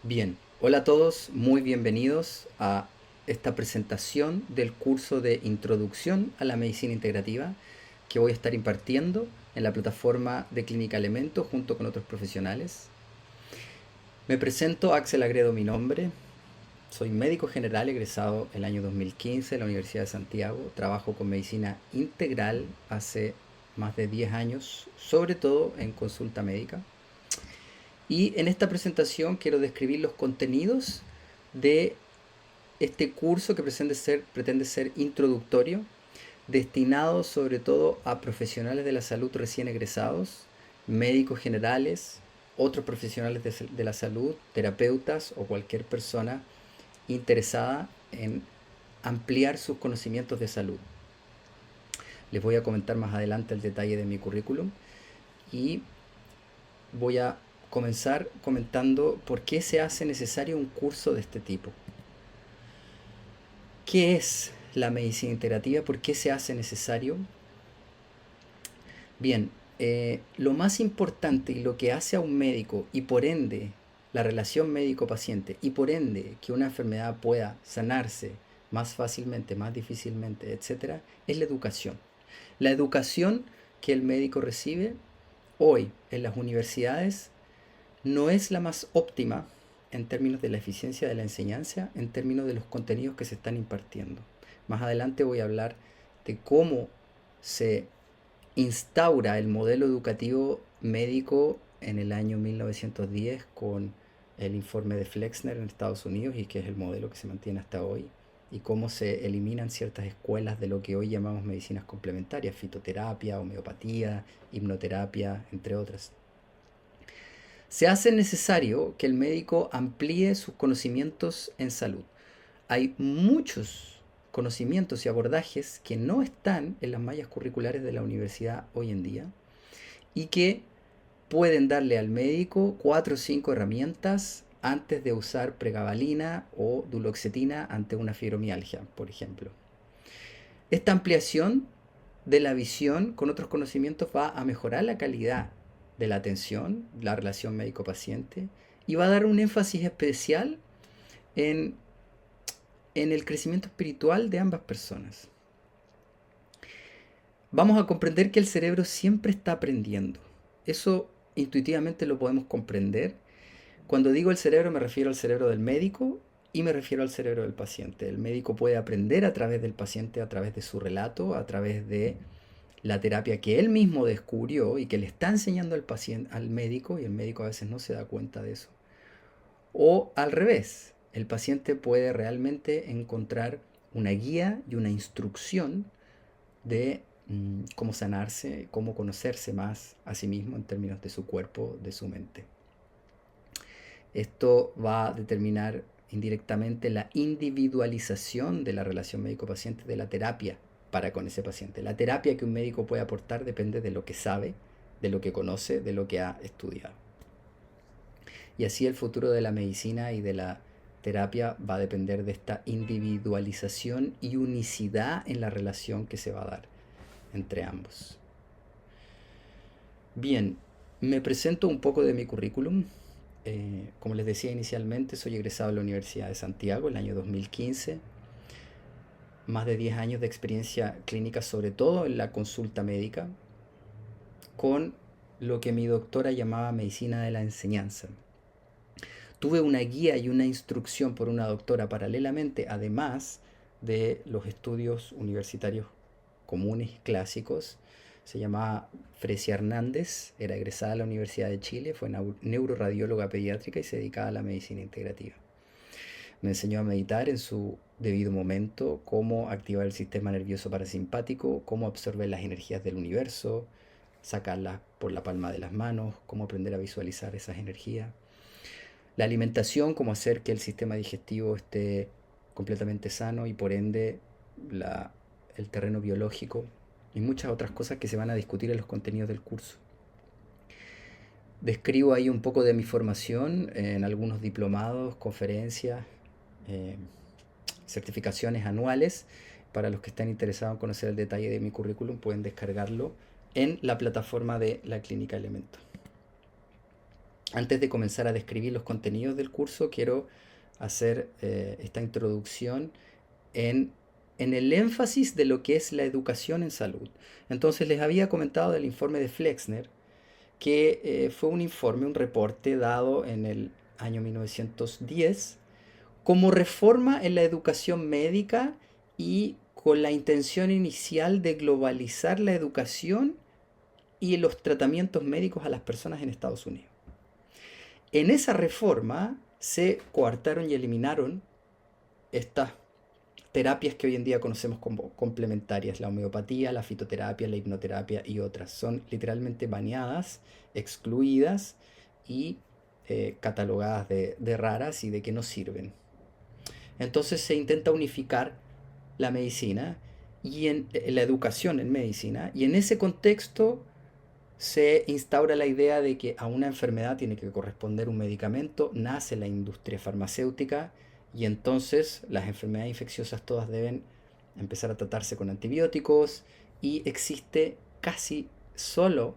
Bien, hola a todos, muy bienvenidos a esta presentación del curso de Introducción a la Medicina Integrativa que voy a estar impartiendo en la plataforma de Clínica Elementos junto con otros profesionales. Me presento, Axel Agredo mi nombre, soy médico general egresado el año 2015 de la Universidad de Santiago, trabajo con medicina integral hace más de 10 años, sobre todo en consulta médica. Y en esta presentación quiero describir los contenidos de este curso que pretende ser introductorio, destinado sobre todo a profesionales de la salud recién egresados, médicos generales, otros profesionales de la salud, terapeutas o cualquier persona interesada en ampliar sus conocimientos de salud. Les voy a comentar más adelante el detalle de mi currículum y voy a comenzar comentando por qué se hace necesario un curso de este tipo. ¿Qué es la medicina integrativa? ¿Por qué se hace necesario? Bien, lo más importante y lo que hace a un médico y por ende la relación médico-paciente y por ende que una enfermedad pueda sanarse más fácilmente, más difícilmente, etcétera, es la educación. La educación que el médico recibe hoy en las universidades no es la más óptima en términos de la eficiencia de la enseñanza, en términos de los contenidos que se están impartiendo. Más adelante voy a hablar de cómo se instaura el modelo educativo médico en el año 1910 con el informe de Flexner en Estados Unidos y que es el modelo que se mantiene hasta hoy y cómo se eliminan ciertas escuelas de lo que hoy llamamos medicinas complementarias, fitoterapia, homeopatía, hipnoterapia, entre otras. Se hace necesario que el médico amplíe sus conocimientos en salud. Hay muchos conocimientos y abordajes que no están en las mallas curriculares de la universidad hoy en día y que pueden darle al médico 4 o 5 herramientas antes de usar pregabalina o duloxetina ante una fibromialgia, por ejemplo. Esta ampliación de la visión con otros conocimientos va a mejorar la calidad de la atención, la relación médico-paciente y va a dar un énfasis especial en, en el crecimiento espiritual de ambas personas. Vamos a comprender que el cerebro siempre está aprendiendo. Eso intuitivamente lo podemos comprender. Cuando digo el cerebro me refiero al cerebro del médico y me refiero al cerebro del paciente. El médico puede aprender a través del paciente, a través de su relato, a través de la terapia que él mismo descubrió y que le está enseñando al paciente, al médico, y el médico a veces no se da cuenta de eso. O al revés, el paciente puede realmente encontrar una guía y una instrucción de cómo sanarse, cómo conocerse más a sí mismo en términos de su cuerpo, de su mente. Esto va a determinar indirectamente la individualización de la relación médico-paciente, de la terapia para con ese paciente. La terapia que un médico puede aportar depende de lo que sabe, de lo que conoce, de lo que ha estudiado. Y así el futuro de la medicina y de la terapia va a depender de esta individualización y unicidad en la relación que se va a dar entre ambos. Bien, me presento un poco de mi currículum. Como les decía inicialmente, soy egresado de la Universidad de Santiago el año 2015. Más de 10 años de experiencia clínica, sobre todo en la consulta médica, con lo que mi doctora llamaba medicina de la enseñanza. Tuve una guía y una instrucción por una doctora paralelamente, además de los estudios universitarios comunes y clásicos. Se llamaba Frecia Hernández, era egresada de la Universidad de Chile, fue neuroradióloga pediátrica y se dedicaba a la medicina integrativa. Me enseñó a meditar en su debido momento, cómo activar el sistema nervioso parasimpático, cómo absorber las energías del universo, sacarlas por la palma de las manos, cómo aprender a visualizar esas energías. La alimentación, cómo hacer que el sistema digestivo esté completamente sano y por ende el terreno biológico y muchas otras cosas que se van a discutir en los contenidos del curso. Describo ahí un poco de mi formación en algunos diplomados, conferencias, eh, certificaciones anuales. Para los que están interesados en conocer el detalle de mi currículum, pueden descargarlo en la plataforma de la Clínica Elemento. Antes de comenzar a describir los contenidos del curso, quiero hacer esta introducción en, en el énfasis de lo que es la educación en salud. Entonces les había comentado del informe de Flexner, que fue un informe, un reporte dado en el año 1910 como reforma en la educación médica y con la intención inicial de globalizar la educación y los tratamientos médicos a las personas en Estados Unidos. En esa reforma se coartaron y eliminaron estas terapias que hoy en día conocemos como complementarias, la homeopatía, la fitoterapia, la hipnoterapia y otras. Son literalmente baneadas, excluidas y catalogadas de raras y de que no sirven. Entonces se intenta unificar la medicina y en la educación en medicina, y en ese contexto se instaura la idea de que a una enfermedad tiene que corresponder un medicamento, nace la industria farmacéutica y entonces las enfermedades infecciosas todas deben empezar a tratarse con antibióticos y existe casi solo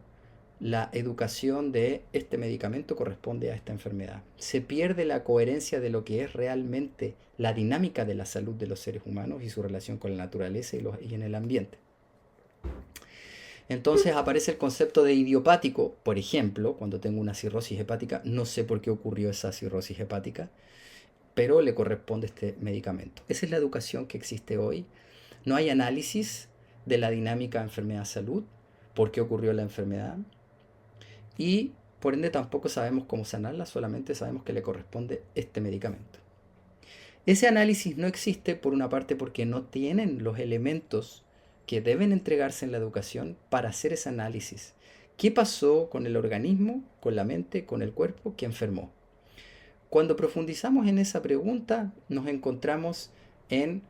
la educación de este medicamento corresponde a esta enfermedad. Se pierde la coherencia de lo que es realmente la dinámica de la salud de los seres humanos y su relación con la naturaleza y en el ambiente. Entonces aparece el concepto de idiopático. Por ejemplo, cuando tengo una cirrosis hepática, no sé por qué ocurrió esa cirrosis hepática, pero le corresponde este medicamento. Esa es la educación que existe hoy. No hay análisis de la dinámica enfermedad-salud, por qué ocurrió la enfermedad, y por ende tampoco sabemos cómo sanarla, solamente sabemos que le corresponde este medicamento. Ese análisis no existe por una parte porque no tienen los elementos que deben entregarse en la educación para hacer ese análisis. ¿Qué pasó con el organismo, con la mente, con el cuerpo que enfermó? Cuando profundizamos en esa pregunta, nos encontramos en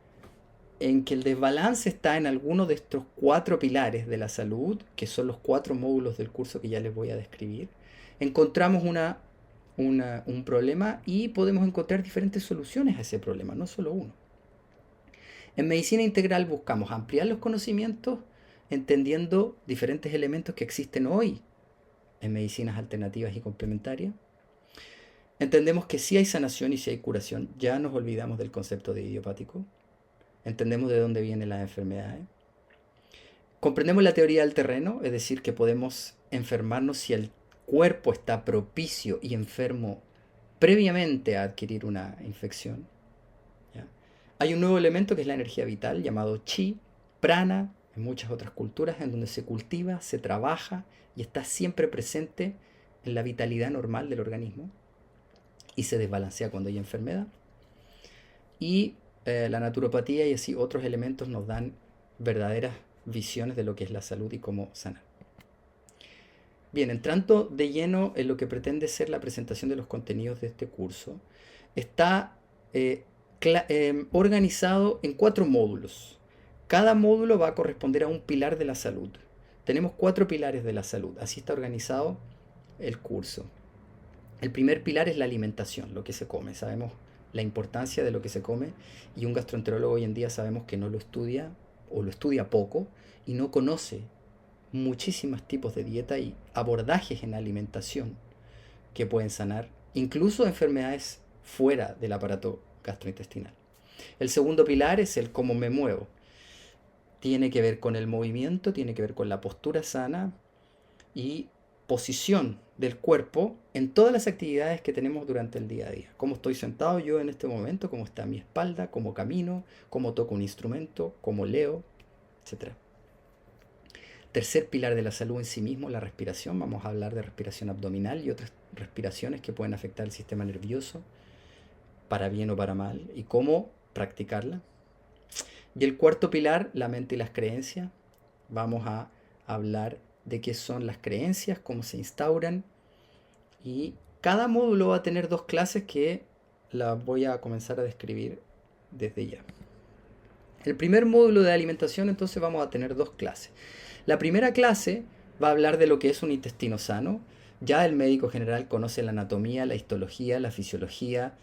que el desbalance está en alguno de estos 4 pilares de la salud, que son los 4 módulos del curso que ya les voy a describir. Encontramos un problema y podemos encontrar diferentes soluciones a ese problema, no solo uno. En medicina integral buscamos ampliar los conocimientos entendiendo diferentes elementos que existen hoy en medicinas alternativas y complementarias. Entendemos que sí hay sanación y sí hay curación. Ya nos olvidamos del concepto de idiopático. Entendemos de dónde vienen las enfermedades. Comprendemos la teoría del terreno, es decir, que podemos enfermarnos si el cuerpo está propicio y enfermo previamente a adquirir una infección. ¿Ya? Hay un nuevo elemento que es la energía vital llamado chi, prana, en muchas otras culturas, en donde se cultiva, se trabaja y está siempre presente en la vitalidad normal del organismo y se desbalancea cuando hay enfermedad. Y la naturopatía y así otros elementos nos dan verdaderas visiones de lo que es la salud y cómo sanar. Bien, entrando de lleno en lo que pretende ser la presentación de los contenidos de este curso, está organizado en 4 módulos. Cada módulo va a corresponder a un pilar de la salud. Tenemos 4 pilares de la salud, así está organizado el curso. El primer pilar es la alimentación, lo que se come. Sabemos la importancia de lo que se come y un gastroenterólogo hoy en día sabemos que no lo estudia o lo estudia poco y no conoce muchísimos tipos de dieta y abordajes en alimentación que pueden sanar incluso enfermedades fuera del aparato gastrointestinal. El segundo pilar es el cómo me muevo. Tiene que ver con el movimiento, tiene que ver con la postura sana y posición del cuerpo en todas las actividades que tenemos durante el día a día. Cómo estoy sentado yo en este momento, cómo está mi espalda, cómo camino, cómo toco un instrumento, cómo leo, etc. Tercer pilar de la salud en sí mismo, la respiración. Vamos a hablar de respiración abdominal y otras respiraciones que pueden afectar el sistema nervioso, para bien o para mal, y cómo practicarla. Y el cuarto pilar, la mente y las creencias. Vamos a hablar de qué son las creencias, cómo se instauran, y cada módulo va a tener 2 clases que las voy a comenzar a describir desde ya. El primer módulo de alimentación, entonces vamos a tener 2 clases. La primera clase va a hablar de lo que es un intestino sano. Ya el médico general conoce la anatomía, la histología, la fisiología,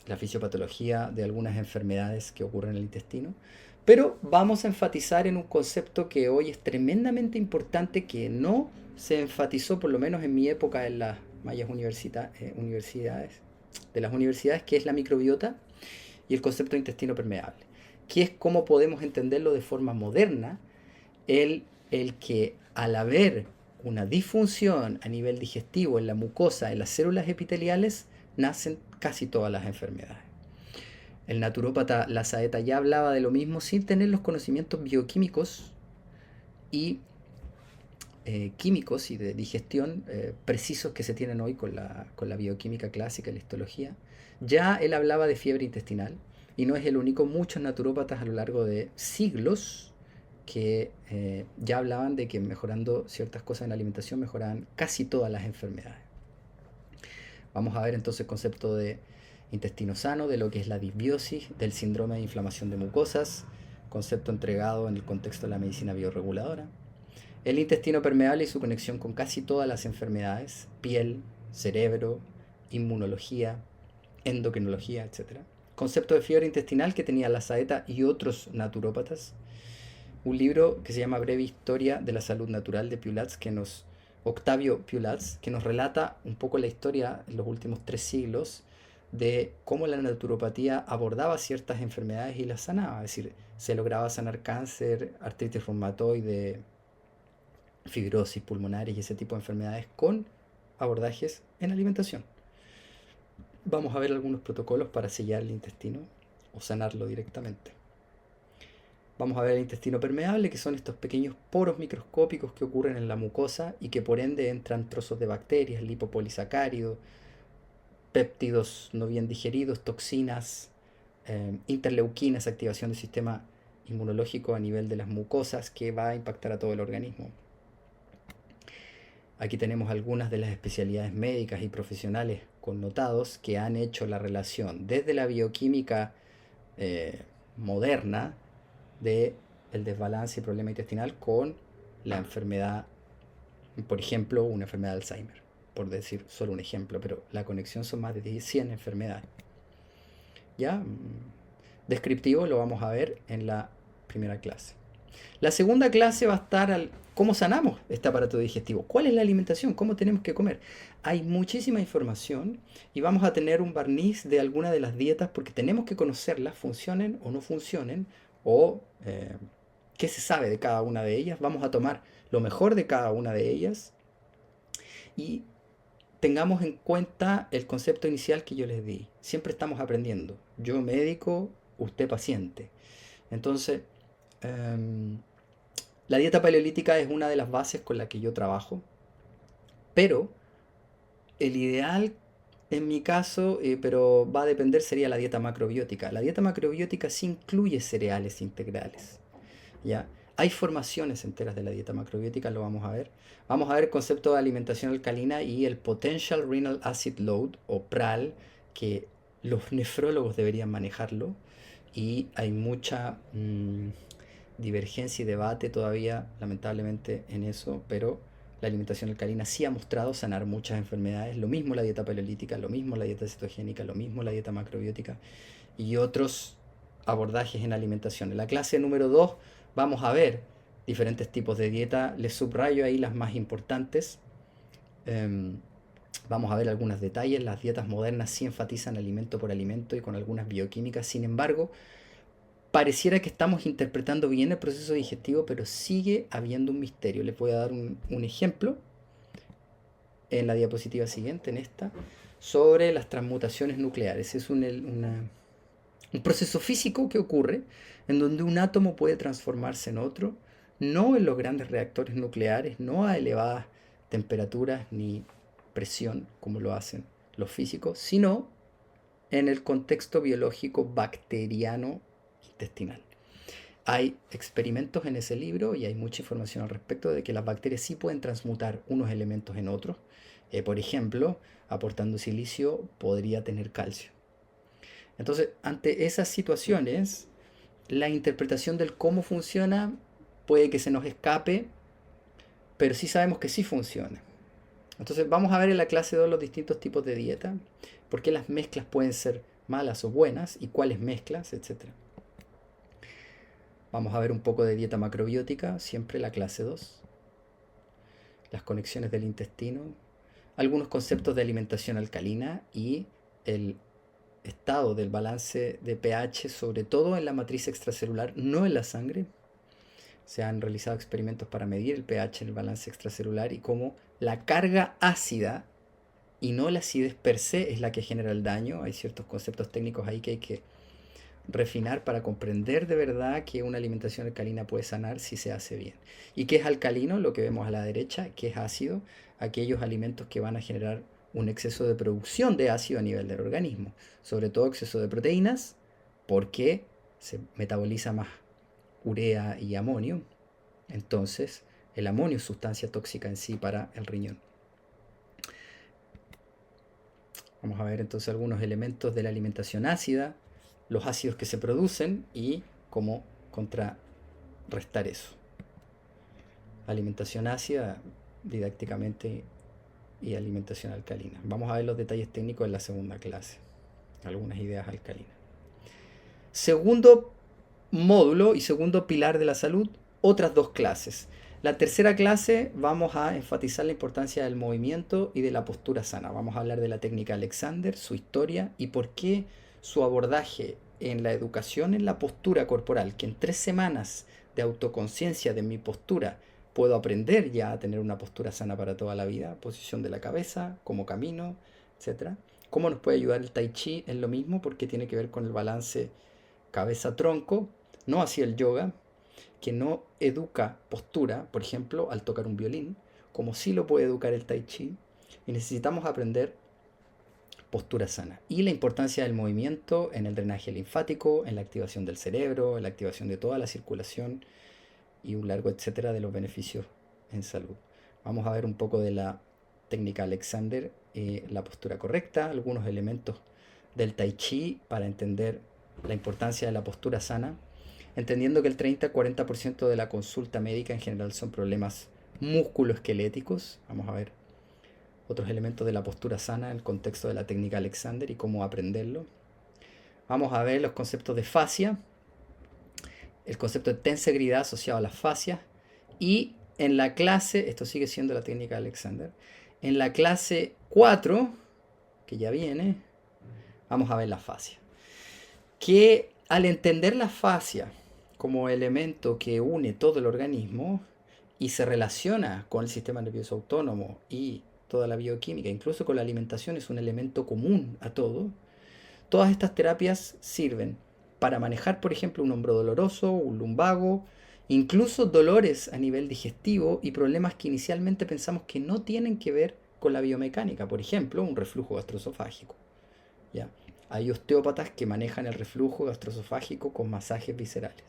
la fisiopatología de algunas enfermedades que ocurren en el intestino. Pero vamos a enfatizar en un concepto que hoy es tremendamente importante, que no se enfatizó, por lo menos en mi época en las de las universidades, que es la microbiota y el concepto de intestino permeable, que es cómo podemos entenderlo de forma moderna, el que al haber una disfunción a nivel digestivo en la mucosa, en las células epiteliales, nacen casi todas las enfermedades. El naturópata Lazaeta ya hablaba de lo mismo sin tener los conocimientos bioquímicos y químicos y de digestión precisos que se tienen hoy con la bioquímica clásica y la histología. Ya él hablaba de fiebre intestinal y no es el único. Muchos naturópatas a lo largo de siglos que ya hablaban de que mejorando ciertas cosas en la alimentación mejoraban casi todas las enfermedades. Vamos a ver entonces el concepto de intestino sano, de lo que es la disbiosis, del síndrome de inflamación de mucosas, concepto entregado en el contexto de la medicina bioreguladora. El intestino permeable y su conexión con casi todas las enfermedades, piel, cerebro, inmunología, endocrinología, etc. Concepto de fiebre intestinal que tenía Lazaeta y otros naturópatas. Un libro que se llama Breve Historia de la Salud Natural de Octavio Piulats, que nos relata un poco la historia en los últimos 3 siglos de cómo la naturopatía abordaba ciertas enfermedades y las sanaba. Es decir, se lograba sanar cáncer, artritis reumatoide, fibrosis pulmonares y ese tipo de enfermedades con abordajes en alimentación. Vamos a ver algunos protocolos para sellar el intestino o sanarlo directamente. Vamos a ver el intestino permeable, que son estos pequeños poros microscópicos que ocurren en la mucosa y que por ende entran trozos de bacterias, lipopolisacáridos, péptidos no bien digeridos, toxinas, interleuquinas, activación del sistema inmunológico a nivel de las mucosas que va a impactar a todo el organismo. Aquí tenemos algunas de las especialidades médicas y profesionales connotados que han hecho la relación desde la bioquímica moderna de el desbalance y problema intestinal con la enfermedad, por ejemplo, una enfermedad de Alzheimer, por decir solo un ejemplo, pero la conexión son más de 100 enfermedades. ¿Ya? Descriptivo lo vamos a ver en la primera clase. La segunda clase va a estar al cómo sanamos este aparato digestivo, cuál es la alimentación, cómo tenemos que comer. Hay muchísima información y vamos a tener un barniz de alguna de las dietas porque tenemos que conocerlas, funcionen o no funcionen, o qué se sabe de cada una de ellas. Vamos a tomar lo mejor de cada una de ellas y tengamos en cuenta el concepto inicial que yo les di. Siempre estamos aprendiendo. Yo médico, usted paciente. Entonces, la dieta paleolítica es una de las bases con la que yo trabajo, pero el ideal en mi caso, pero va a depender, sería la dieta macrobiótica. La dieta macrobiótica sí incluye cereales integrales. ¿Ya? Hay formaciones enteras de la dieta macrobiótica, lo vamos a ver. Vamos a ver el concepto de alimentación alcalina y el Potential Renal Acid Load, o PRAL, que los nefrólogos deberían manejarlo. Y hay mucha divergencia y debate todavía, lamentablemente, en eso, pero la alimentación alcalina sí ha mostrado sanar muchas enfermedades. Lo mismo la dieta paleolítica, lo mismo la dieta cetogénica, lo mismo la dieta macrobiótica y otros abordajes en alimentación. En la clase número 2 vamos a ver diferentes tipos de dieta. Les subrayo ahí las más importantes. Vamos a ver algunos detalles. Las dietas modernas sí enfatizan alimento por alimento y con algunas bioquímicas. Sin embargo, pareciera que estamos interpretando bien el proceso digestivo, pero sigue habiendo un misterio. Les voy a dar un ejemplo en la diapositiva siguiente, en esta, sobre las transmutaciones nucleares. Es un proceso físico que ocurre en donde un átomo puede transformarse en otro, no en los grandes reactores nucleares, no a elevadas temperaturas ni presión como lo hacen los físicos, sino en el contexto biológico bacteriano intestinal. Hay experimentos en ese libro y hay mucha información al respecto de que las bacterias sí pueden transmutar unos elementos en otros. Por ejemplo, aportando silicio podría tener calcio. Entonces, ante esas situaciones, la interpretación del cómo funciona puede que se nos escape, pero sí sabemos que sí funciona. Entonces, vamos a ver en la clase 2 los distintos tipos de dieta, por qué las mezclas pueden ser malas o buenas y cuáles mezclas, etc. Vamos a ver un poco de dieta macrobiótica, siempre la clase 2. Las conexiones del intestino. algunos conceptos de alimentación alcalina y el estado del balance de pH, sobre todo en la matriz extracelular, no en la sangre. Se han realizado experimentos para medir el pH en el balance extracelular y cómo la carga ácida y no la acidez per se es la que genera el daño. Hay ciertos conceptos técnicos ahí que hay que refinar para comprender de verdad que una alimentación alcalina puede sanar si se hace bien. ¿Y qué es alcalino? Lo que vemos a la derecha, que es ácido, aquellos alimentos que van a generar un exceso de producción de ácido a nivel del organismo, sobre todo exceso de proteínas, porque se metaboliza más urea y amonio. Entonces, el amonio es sustancia tóxica en sí para el riñón. Vamos a ver entonces algunos elementos de la alimentación ácida, los ácidos que se producen y cómo contrarrestar eso. Alimentación ácida didácticamente y alimentación alcalina. Vamos a ver los detalles técnicos en la segunda clase. Algunas ideas alcalinas. Segundo módulo y segundo pilar de la salud, otras dos clases. La tercera clase vamos a enfatizar la importancia del movimiento y de la postura sana. Vamos a hablar de la técnica Alexander, su historia y por qué su abordaje en la educación en la postura corporal, que en 3 semanas de autoconciencia de mi postura puedo aprender ya a tener una postura sana para toda la vida, posición de la cabeza, cómo camino, etc. ¿Cómo nos puede ayudar el Tai Chi? Es lo mismo porque tiene que ver con el balance cabeza-tronco, no así el yoga, que no educa postura, por ejemplo, al tocar un violín, como sí lo puede educar el Tai Chi, y necesitamos aprender postura sana. Y la importancia del movimiento en el drenaje linfático, en la activación del cerebro, en la activación de toda la circulación y un largo etcétera de los beneficios en salud. Vamos a ver un poco de la técnica Alexander, la postura correcta, algunos elementos del Tai Chi para entender la importancia de la postura sana, entendiendo que el 30-40% de la consulta médica en general son problemas musculoesqueléticos. Vamos a ver otros elementos de la postura sana en el contexto de la técnica Alexander y cómo aprenderlo. Vamos a ver los conceptos de fascia, el concepto de tensegridad asociado a las fascias y en la clase, esto sigue siendo la técnica Alexander, en la clase 4, que ya viene, vamos a ver la fascia. Que al entender la fascia como elemento que une todo el organismo y se relaciona con el sistema nervioso autónomo y toda la bioquímica, incluso con la alimentación, es un elemento común a todo, todas estas terapias sirven para manejar, por ejemplo, un hombro doloroso, un lumbago, incluso dolores a nivel digestivo y problemas que inicialmente pensamos que no tienen que ver con la biomecánica, por ejemplo, un reflujo gastroesofágico. ¿Ya? Hay osteópatas que manejan el reflujo gastroesofágico con masajes viscerales.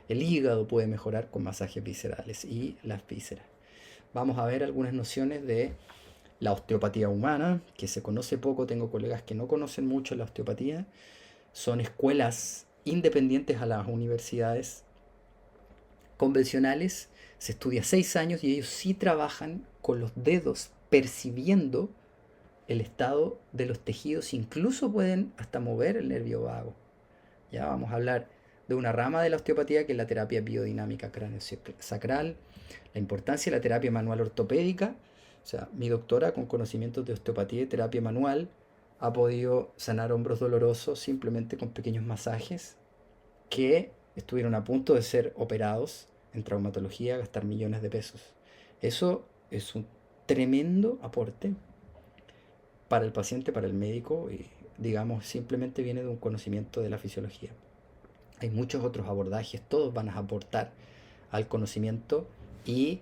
El hígado puede mejorar con masajes viscerales y las vísceras. Vamos a ver algunas nociones de la osteopatía humana, que se conoce poco, tengo colegas que no conocen mucho la osteopatía. Son escuelas independientes a las universidades convencionales, se estudia 6 años y ellos sí trabajan con los dedos, percibiendo el estado de los tejidos, incluso pueden hasta mover el nervio vago. Ya vamos a hablar de una rama de la osteopatía que es la terapia biodinámica cráneo-sacral, la importancia de la terapia manual ortopédica. O sea, mi doctora con conocimientos de osteopatía y terapia manual ha podido sanar hombros dolorosos simplemente con pequeños masajes que estuvieron a punto de ser operados en traumatología, gastar millones de pesos. Eso es un tremendo aporte para el paciente, para el médico, y digamos, simplemente viene de un conocimiento de la fisiología. Hay muchos otros abordajes, todos van a aportar al conocimiento y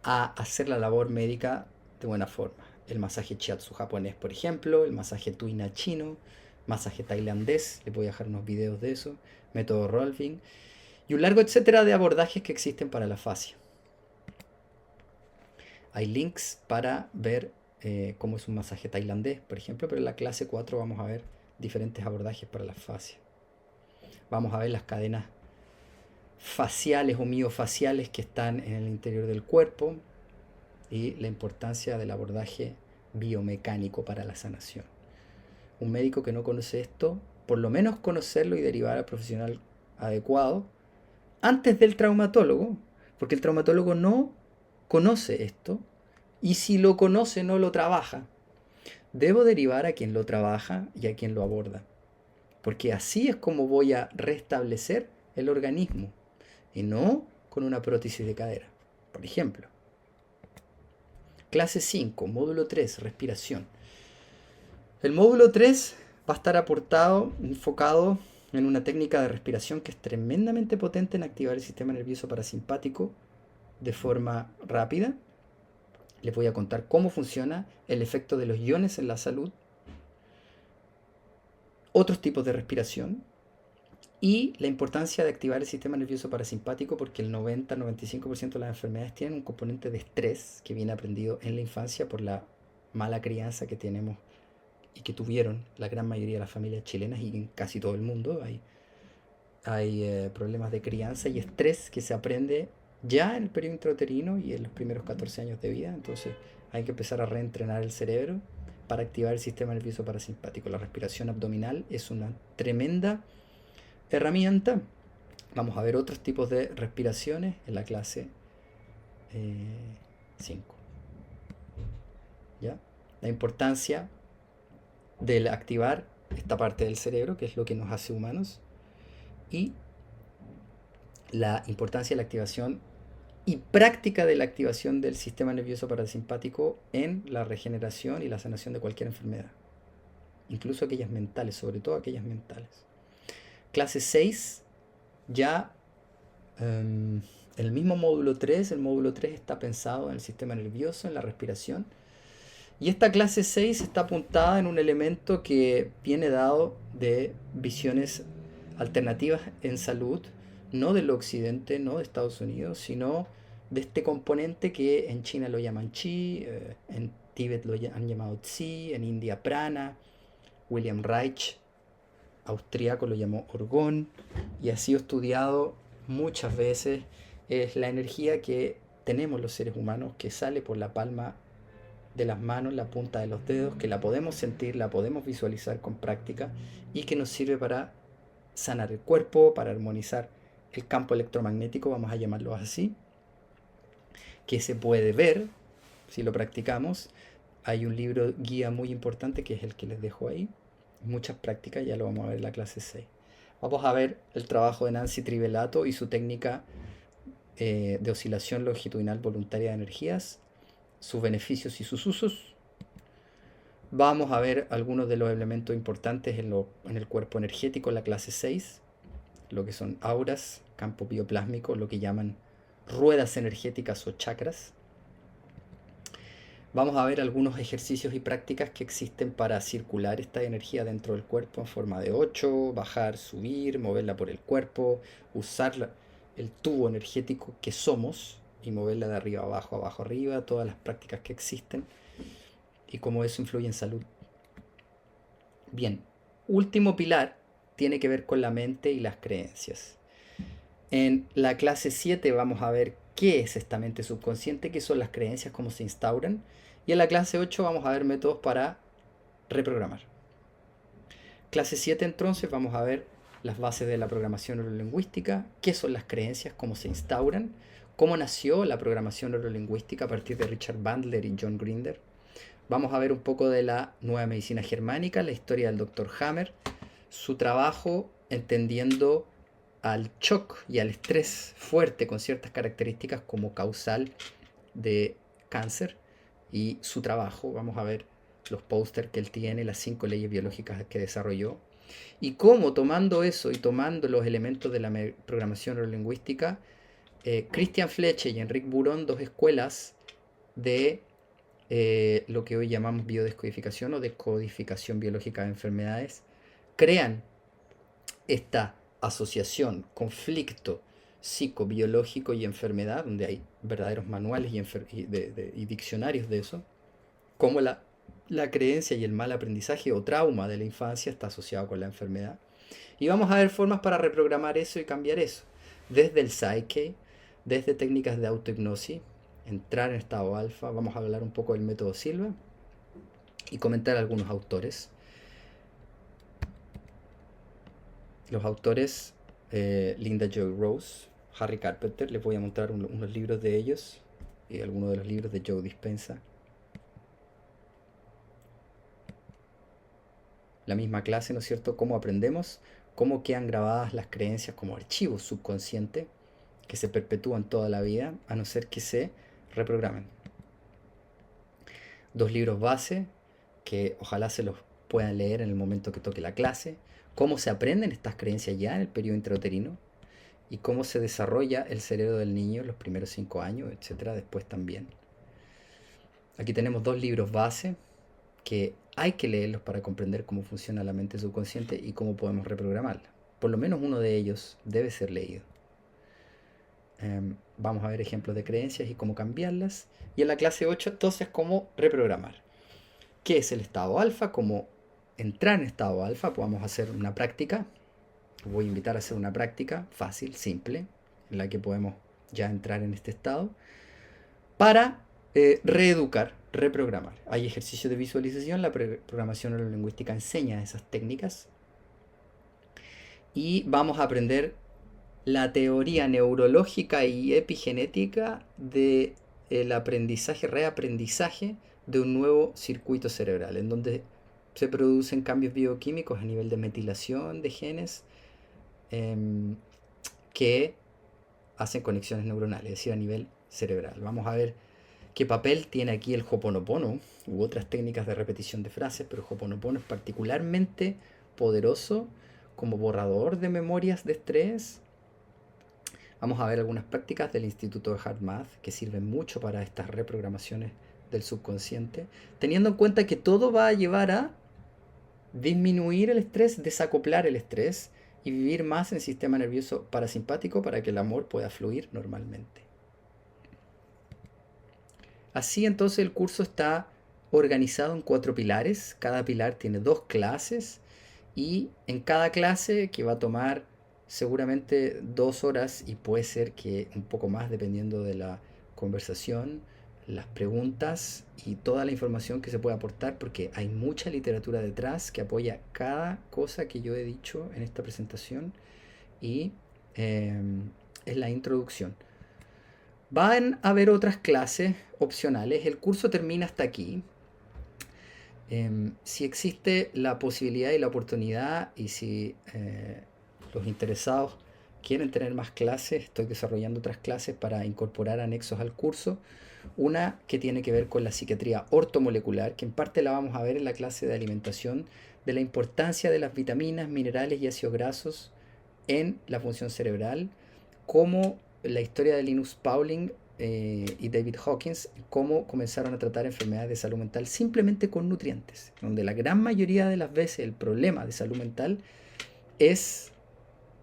a hacer la labor médica de buena forma. El masaje shiatsu japonés, por ejemplo, el masaje tuina chino, masaje tailandés, les voy a dejar unos videos de eso, método Rolfing, y un largo etcétera de abordajes que existen para la fascia. Hay links para ver cómo es un masaje tailandés, por ejemplo, pero en la clase 4 vamos a ver diferentes abordajes para la fascia. Vamos a ver las cadenas faciales o miofaciales que están en el interior del cuerpo y la importancia del abordaje biomecánico para la sanación. Un médico que no conoce esto, por lo menos conocerlo y derivar al profesional adecuado antes del traumatólogo, porque el traumatólogo no conoce esto Y si lo conoce, no lo trabaja. Debo derivar a quien lo trabaja y a quien lo aborda. Porque así es como voy a restablecer el organismo. Y no con una prótesis de cadera. Por ejemplo, clase 5, módulo 3, respiración. El módulo 3 va a estar aportado, enfocado en una técnica de respiración que es tremendamente potente en activar el sistema nervioso parasimpático de forma rápida. Les voy a contar cómo funciona el efecto de los iones en la salud, otros tipos de respiración y la importancia de activar el sistema nervioso parasimpático, porque el 90-95% de las enfermedades tienen un componente de estrés que viene aprendido en la infancia por la mala crianza que tenemos y que tuvieron la gran mayoría de las familias chilenas y en casi todo el mundo. Hay problemas de crianza y estrés que se aprende ya en el periodo intrauterino y en los primeros 14 años de vida. Entonces hay que empezar a reentrenar el cerebro para activar el sistema nervioso parasimpático. La respiración abdominal es una tremenda herramienta. Vamos a ver otros tipos de respiraciones en la clase 5. ¿Ya? La importancia de activar esta parte del cerebro, que es lo que nos hace humanos, y la importancia de la activación y práctica de la activación del sistema nervioso parasimpático en la regeneración y la sanación de cualquier enfermedad, incluso aquellas mentales, sobre todo aquellas mentales. Clase 6, ya el mismo módulo 3, el módulo 3 está pensado en el sistema nervioso, en la respiración, y esta clase 6 está apuntada en un elemento que viene dado de visiones alternativas en salud, no del occidente, no de Estados Unidos, sino de este componente que en China lo llaman Qi, en Tíbet lo han llamado Tzi, en India Prana, William Reich, austriaco, lo llamó Orgón, y ha sido estudiado muchas veces. Es la energía que tenemos los seres humanos que sale por la palma de las manos, la punta de los dedos, que la podemos sentir, la podemos visualizar con práctica y que nos sirve para sanar el cuerpo, para armonizar el campo electromagnético, vamos a llamarlo así, que se puede ver si lo practicamos. Hay un libro guía muy importante que es el que les dejo ahí. Muchas prácticas, ya lo vamos a ver en la clase 6. Vamos a ver el trabajo de Nancy Trivelato y su técnica de oscilación longitudinal voluntaria de energías, sus beneficios y sus usos. Vamos a ver algunos de los elementos importantes en el cuerpo energético en la clase 6, lo que son auras, campo bioplásmico, lo que llaman ruedas energéticas o chakras. Vamos a ver algunos ejercicios y prácticas que existen para circular esta energía dentro del cuerpo en forma de 8, bajar, subir, moverla por el cuerpo, usar el tubo energético que somos y moverla de arriba a abajo arriba, todas las prácticas que existen y cómo eso influye en salud. Bien, último pilar tiene que ver con la mente y las creencias. En la clase 7 vamos a ver qué es esta mente subconsciente, qué son las creencias, cómo se instauran. Y en la clase 8 vamos a ver métodos para reprogramar. Clase 7 entonces vamos a ver las bases de la programación neurolingüística, qué son las creencias, cómo se instauran, cómo nació la programación neurolingüística a partir de Richard Bandler y John Grinder. Vamos a ver un poco de la nueva medicina germánica, la historia del Dr. Hammer, su trabajo entendiendo al shock y al estrés fuerte con ciertas características como causal de cáncer y su trabajo. Vamos a ver los pósters que él tiene, las 5 leyes biológicas que desarrolló y cómo tomando eso y tomando los elementos de la programación neurolingüística, Christian Fleche y Enrique Burón, dos escuelas de lo que hoy llamamos biodescodificación o decodificación biológica de enfermedades, crean esta asociación, conflicto psicobiológico y enfermedad, donde hay verdaderos manuales y diccionarios de eso, como la creencia y el mal aprendizaje o trauma de la infancia está asociado con la enfermedad. Y vamos a ver formas para reprogramar eso y cambiar eso, desde el Psyche, desde técnicas de autohipnosis, entrar en estado alfa. Vamos a hablar un poco del método Silva y comentar algunos autores. Los autores, Linda Joy Rose, Harry Carpenter, les voy a mostrar unos libros de ellos. algunos de los libros de Joe Dispenza. La misma clase, ¿no es cierto? Cómo aprendemos, cómo quedan grabadas las creencias como archivos subconscientes que se perpetúan toda la vida a no ser que se reprogramen. Dos libros base que ojalá se los puedan leer en el momento que toque la clase. Cómo se aprenden estas creencias ya en el periodo intrauterino y cómo se desarrolla el cerebro del niño los primeros 5 años, etcétera, después también. Aquí tenemos dos libros base que hay que leerlos para comprender cómo funciona la mente subconsciente y cómo podemos reprogramarla. Por lo menos uno de ellos debe ser leído. Vamos a ver ejemplos de creencias y cómo cambiarlas. Y en la clase 8, entonces, cómo reprogramar. ¿Qué es el estado alfa? Cómo entrar en estado alfa. Podemos hacer una práctica. Voy a invitar a hacer una práctica fácil, simple, en la que podemos ya entrar en este estado para reeducar, reprogramar. Hay ejercicios de visualización, la programación neurolingüística enseña esas técnicas y vamos a aprender la teoría neurológica y epigenética de el aprendizaje, reaprendizaje de un nuevo circuito cerebral, en donde se producen cambios bioquímicos a nivel de metilación de genes que hacen conexiones neuronales, es decir, a nivel cerebral. Vamos a ver qué papel tiene aquí el Ho'oponopono u otras técnicas de repetición de frases, pero el Ho'oponopono es particularmente poderoso como borrador de memorias de estrés. Vamos a ver algunas prácticas del Instituto de HeartMath que sirven mucho para estas reprogramaciones del subconsciente, teniendo en cuenta que todo va a llevar a disminuir el estrés, desacoplar el estrés y vivir más en sistema nervioso parasimpático para que el amor pueda fluir normalmente. Así entonces el curso está organizado en 4 pilares. Cada pilar tiene 2 clases y en cada clase, que va a tomar seguramente 2 horas y puede ser que un poco más dependiendo de la conversación, las preguntas y toda la información que se puede aportar, porque hay mucha literatura detrás que apoya cada cosa que yo he dicho en esta presentación y es la introducción. Van a haber otras clases opcionales. El curso termina hasta aquí. Si existe la posibilidad y la oportunidad y si los interesados quieren tener más clases, estoy desarrollando otras clases para incorporar anexos al curso. Una que tiene que ver con la psiquiatría ortomolecular, que en parte la vamos a ver en la clase de alimentación, de la importancia de las vitaminas, minerales y ácidos grasos en la función cerebral, cómo la historia de Linus Pauling y David Hawkins, cómo comenzaron a tratar enfermedades de salud mental simplemente con nutrientes, donde la gran mayoría de las veces el problema de salud mental es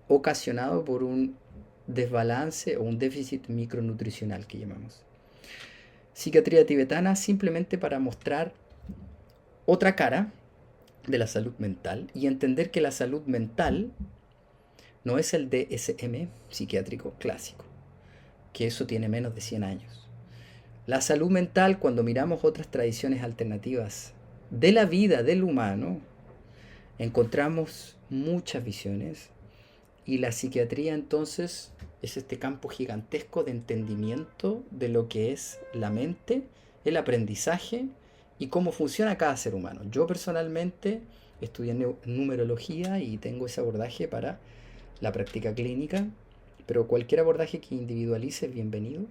ocasionado por un desbalance o un déficit micronutricional que llamamos. Psiquiatría tibetana simplemente para mostrar otra cara de la salud mental y entender que la salud mental no es el DSM psiquiátrico clásico, que eso tiene menos de 100 años. La salud mental, cuando miramos otras tradiciones alternativas de la vida del humano, encontramos muchas visiones y la psiquiatría entonces es este campo gigantesco de entendimiento de lo que es la mente, el aprendizaje y cómo funciona cada ser humano. Yo personalmente estudié numerología y tengo ese abordaje para la práctica clínica, pero cualquier abordaje que individualice es bienvenido.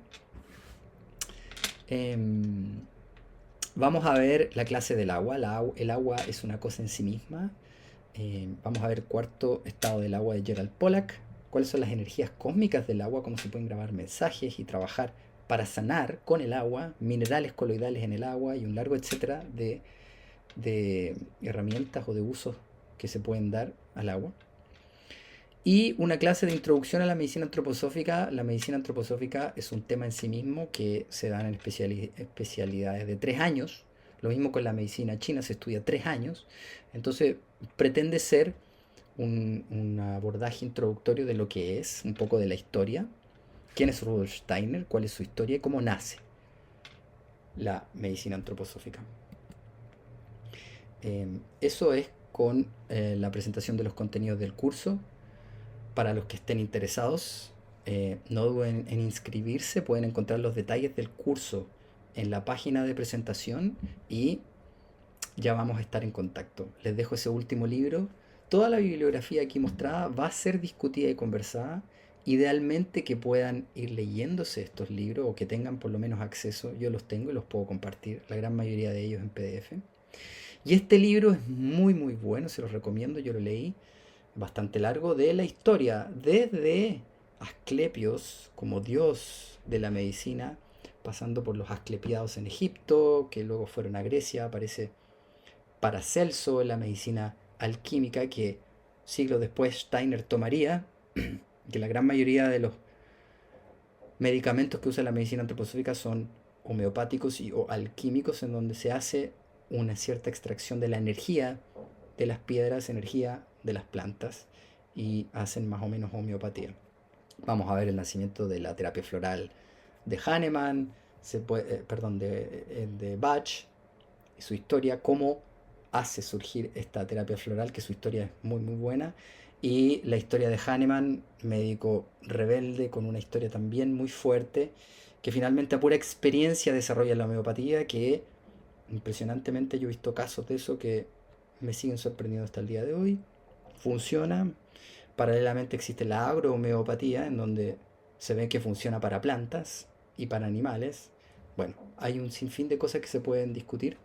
Vamos a ver la clase del agua. El agua es una cosa en sí misma. Vamos a ver el cuarto estado del agua de Gerald Pollack. Cuáles son las energías cósmicas del agua, cómo se pueden grabar mensajes y trabajar para sanar con el agua, minerales coloidales en el agua y un largo etcétera de herramientas o de usos que se pueden dar al agua. Y una clase de introducción a la medicina antroposófica. La medicina antroposófica es un tema en sí mismo que se dan en especialidades de 3 años. Lo mismo con la medicina china, se estudia 3 años. Entonces pretende ser un abordaje introductorio de lo que es, un poco de la historia. ¿Quién es Rudolf Steiner? ¿Cuál es su historia? ¿Y cómo nace la medicina antroposófica? Eso es con la presentación de los contenidos del curso. Para los que estén interesados, No duden en inscribirse, pueden encontrar los detalles del curso en la página de presentación y ya vamos a estar en contacto. Les dejo ese último libro. Toda la bibliografía aquí mostrada va a ser discutida y conversada. Idealmente que puedan ir leyéndose estos libros o que tengan por lo menos acceso. Yo los tengo y los puedo compartir, la gran mayoría de ellos en PDF. Y este libro es muy muy bueno, se los recomiendo, yo lo leí, bastante largo, de la historia desde Asclepios como dios de la medicina, pasando por los asclepiados en Egipto, que luego fueron a Grecia, aparece Paracelso en la medicina alquímica, que siglos después Steiner tomaría, que la gran mayoría de los medicamentos que usa la medicina antroposófica son homeopáticos o alquímicos, en donde se hace una cierta extracción de la energía de las piedras, energía de las plantas, y hacen más o menos homeopatía. Vamos a ver el nacimiento de la terapia floral de Hahnemann, de Bach, y su historia, cómo hace surgir esta terapia floral, que su historia es muy muy buena, y la historia de Hahnemann, médico rebelde con una historia también muy fuerte, que finalmente a pura experiencia desarrolla la homeopatía, que impresionantemente yo he visto casos de eso que me siguen sorprendiendo hasta el día de hoy. Funciona. Paralelamente existe la agrohomeopatía, en donde se ve que funciona para plantas y para animales. Bueno, hay un sinfín de cosas que se pueden discutir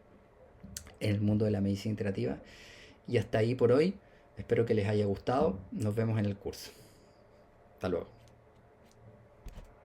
en el mundo de la medicina integrativa. Y hasta ahí por hoy. Espero que les haya gustado. Nos vemos en el curso. Hasta luego.